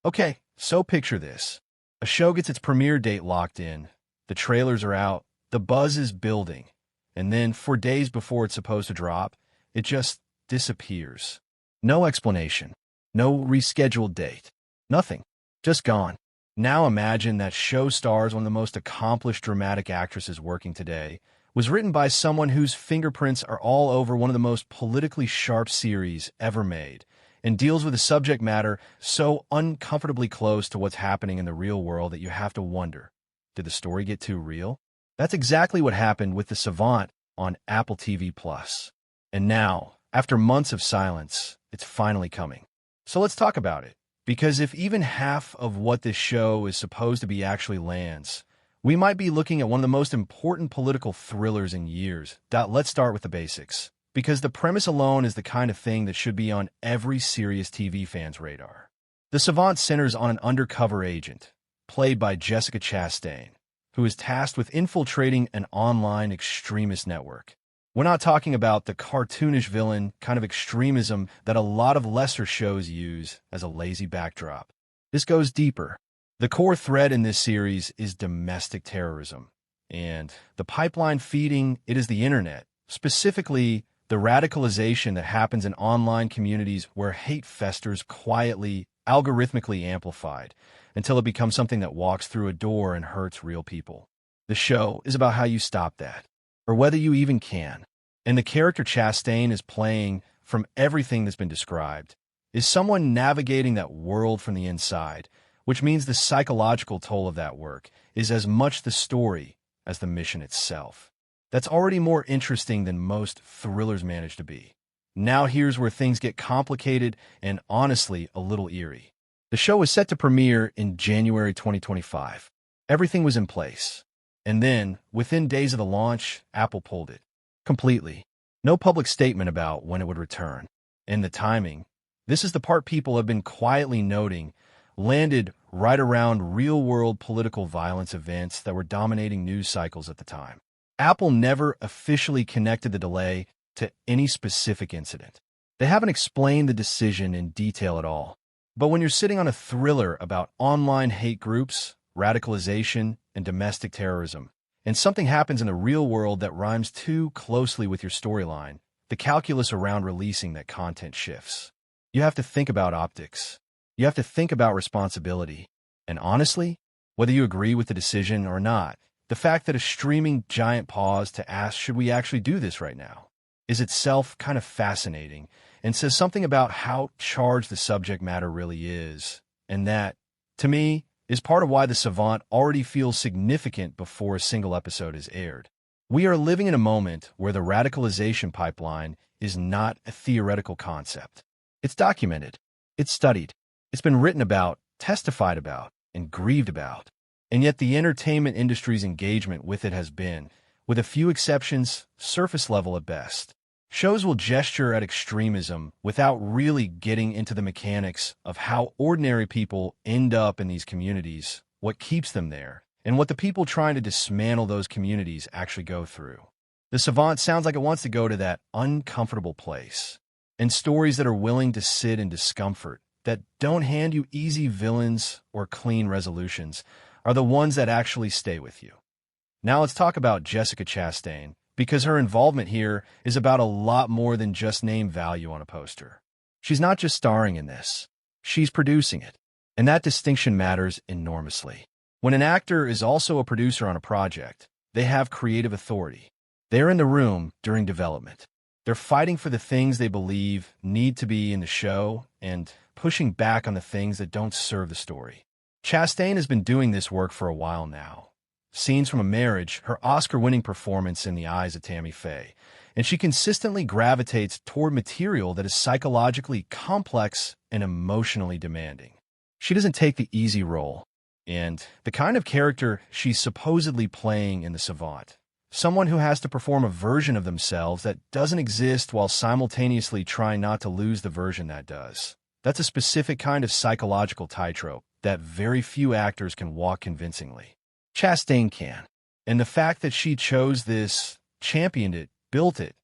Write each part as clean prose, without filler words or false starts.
Okay, so picture this. A show gets its premiere date locked in, the trailers are out, the buzz is building, and then, for days before it's supposed to drop, it just disappears. No explanation, no rescheduled date, nothing, just gone. Now imagine that show stars one of the most accomplished dramatic actresses working today, was written by someone whose fingerprints are all over one of the most politically sharp series ever made, and deals with a subject matter so uncomfortably close to what's happening in the real world that you have to wonder, did the story get too real? That's exactly what happened with The Savant on Apple TV+. And now, after months of silence, it's finally coming. So let's talk about it, because if even half of what this show is supposed to be actually lands, we might be looking at one of the most important political thrillers in years. Let's start with the basics, because the premise alone is the kind of thing that should be on every serious TV fan's radar. The Savant centers on an undercover agent, played by Jessica Chastain, who is tasked with infiltrating an online extremist network. We're not talking about the cartoonish villain kind of extremism that a lot of lesser shows use as a lazy backdrop. This goes deeper. The core thread in this series is domestic terrorism, and the pipeline feeding it is the internet, specifically the radicalization that happens in online communities where hate festers quietly, algorithmically amplified, until it becomes something that walks through a door and hurts real people. The show is about how you stop that, or whether you even can. And the character Chastain is playing, from everything that's been described, is someone navigating that world from the inside, which means the psychological toll of that work is as much the story as the mission itself. That's already more interesting than most thrillers manage to be. Now here's where things get complicated and honestly a little eerie. The show was set to premiere in January 2025. Everything was in place. And then, within days of the launch, Apple pulled it. Completely. No public statement about when it would return. And the timing, this is the part people have been quietly noting, landed right around real-world political violence events that were dominating news cycles at the time. Apple never officially connected the delay to any specific incident. They haven't explained the decision in detail at all. But when you're sitting on a thriller about online hate groups, radicalization, and domestic terrorism, and something happens in the real world that rhymes too closely with your storyline, the calculus around releasing that content shifts. You have to think about optics. You have to think about responsibility. And honestly, whether you agree with the decision or not, the fact that a streaming giant paused to ask, should we actually do this right now, is itself kind of fascinating and says something about how charged the subject matter really is. And that, to me, is part of why The Savant already feels significant before a single episode is aired. We are living in a moment where the radicalization pipeline is not a theoretical concept. It's documented. It's studied. It's been written about, testified about, and grieved about. And yet the entertainment industry's engagement with it has been, with a few exceptions, surface level at best. Shows will gesture at extremism without really getting into the mechanics of how ordinary people end up in these communities, what keeps them there, and what the people trying to dismantle those communities actually go through. The Savant sounds like it wants to go to that uncomfortable place. And stories that are willing to sit in discomfort, that don't hand you easy villains or clean resolutions, are the ones that actually stay with you. Now let's talk about Jessica Chastain, because her involvement here is about a lot more than just name value on a poster. She's not just starring in this, she's producing it. And that distinction matters enormously. When an actor is also a producer on a project, they have creative authority. They're in the room during development. They're fighting for the things they believe need to be in the show and pushing back on the things that don't serve the story. Chastain has been doing this work for a while now. Scenes from a Marriage, her Oscar-winning performance in the eyes of Tammy Faye, and she consistently gravitates toward material that is psychologically complex and emotionally demanding. She doesn't take the easy role, and the kind of character she's supposedly playing in The Savant, someone who has to perform a version of themselves that doesn't exist while simultaneously trying not to lose the version that does. That's a specific kind of psychological tightrope that very few actors can walk convincingly. Chastain can. And the fact that she chose this, championed it, built it,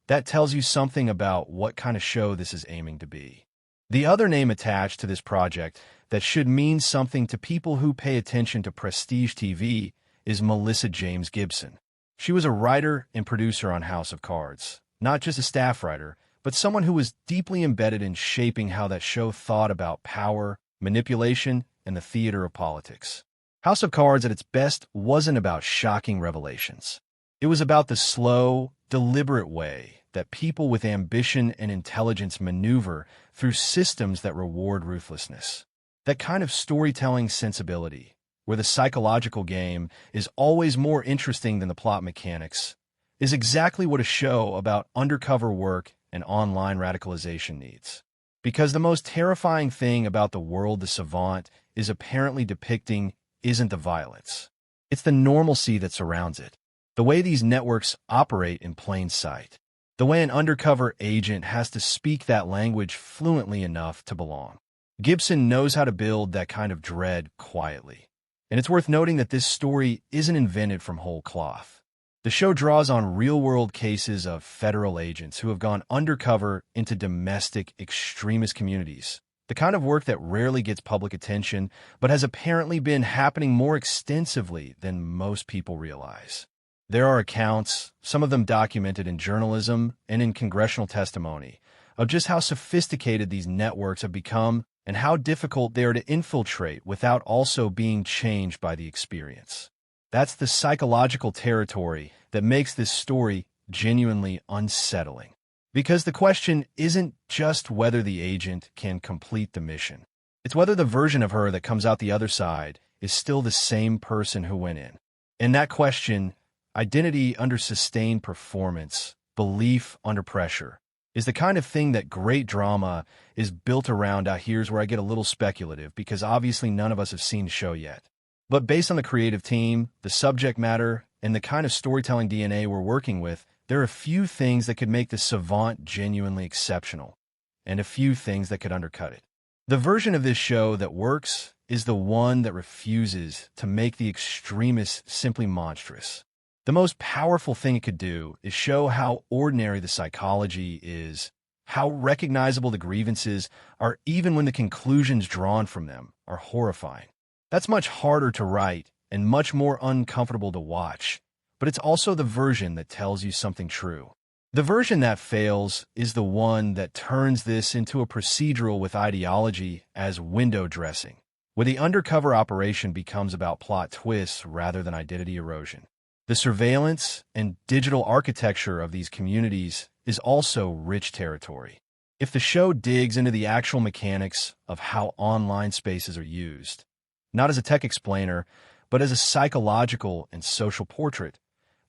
that tells you something about what kind of show this is aiming to be. The other name attached to this project that should mean something to people who pay attention to prestige TV is Melissa James Gibson. She was a writer and producer on House of Cards, not just a staff writer, but someone who was deeply embedded in shaping how that show thought about power, manipulation, and the theater of politics. House of Cards at its best wasn't about shocking revelations. It was about the slow, deliberate way that people with ambition and intelligence maneuver through systems that reward ruthlessness. That kind of storytelling sensibility, where the psychological game is always more interesting than the plot mechanics, is exactly what a show about undercover work and online radicalization needs. Because the most terrifying thing about the world the Savant is apparently depicting isn't the violence. It's the normalcy that surrounds it. The way these networks operate in plain sight. The way an undercover agent has to speak that language fluently enough to belong. Gibson knows how to build that kind of dread quietly. And it's worth noting that this story isn't invented from whole cloth. The show draws on real-world cases of federal agents who have gone undercover into domestic extremist communities, the kind of work that rarely gets public attention but has apparently been happening more extensively than most people realize. There are accounts, some of them documented in journalism and in congressional testimony, of just how sophisticated these networks have become and how difficult they are to infiltrate without also being changed by the experience. That's the psychological territory that makes this story genuinely unsettling. Because the question isn't just whether the agent can complete the mission. It's whether the version of her that comes out the other side is still the same person who went in. And that question, identity under sustained performance, belief under pressure, is the kind of thing that great drama is built around. Here's where I get a little speculative, because obviously none of us have seen the show yet. But based on the creative team, the subject matter, and the kind of storytelling DNA we're working with, there are a few things that could make the Savant genuinely exceptional, and a few things that could undercut it. The version of this show that works is the one that refuses to make the extremists simply monstrous. The most powerful thing it could do is show how ordinary the psychology is, how recognizable the grievances are even when the conclusions drawn from them are horrifying. That's much harder to write and much more uncomfortable to watch, but it's also the version that tells you something true. The version that fails is the one that turns this into a procedural with ideology as window dressing, where the undercover operation becomes about plot twists rather than identity erosion. The surveillance and digital architecture of these communities is also rich territory. If the show digs into the actual mechanics of how online spaces are used, not as a tech explainer, but as a psychological and social portrait,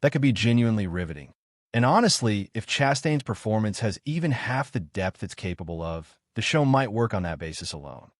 that could be genuinely riveting. And honestly, if Chastain's performance has even half the depth it's capable of, the show might work on that basis alone.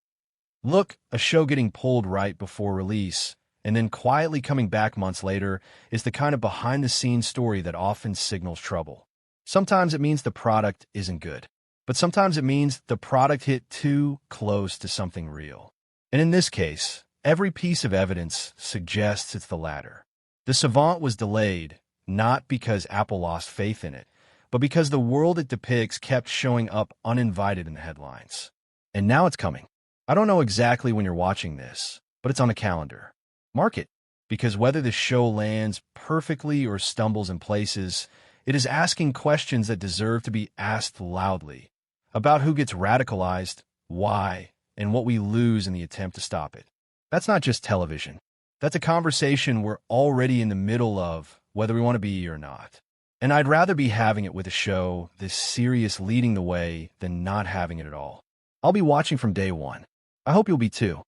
Look, a show getting pulled right before release and then quietly coming back months later is the kind of behind-the-scenes story that often signals trouble. Sometimes it means the product isn't good, but sometimes it means the product hit too close to something real. And in this case, every piece of evidence suggests it's the latter. The Savant was delayed, not because Apple lost faith in it, but because the world it depicts kept showing up uninvited in the headlines. And now it's coming. I don't know exactly when you're watching this, but it's on the calendar. Mark it, because whether the show lands perfectly or stumbles in places, it is asking questions that deserve to be asked loudly about who gets radicalized, why, and what we lose in the attempt to stop it. That's not just television. That's a conversation we're already in the middle of, whether we want to be or not. And I'd rather be having it with a show this serious leading the way than not having it at all. I'll be watching from day one. I hope you'll be too.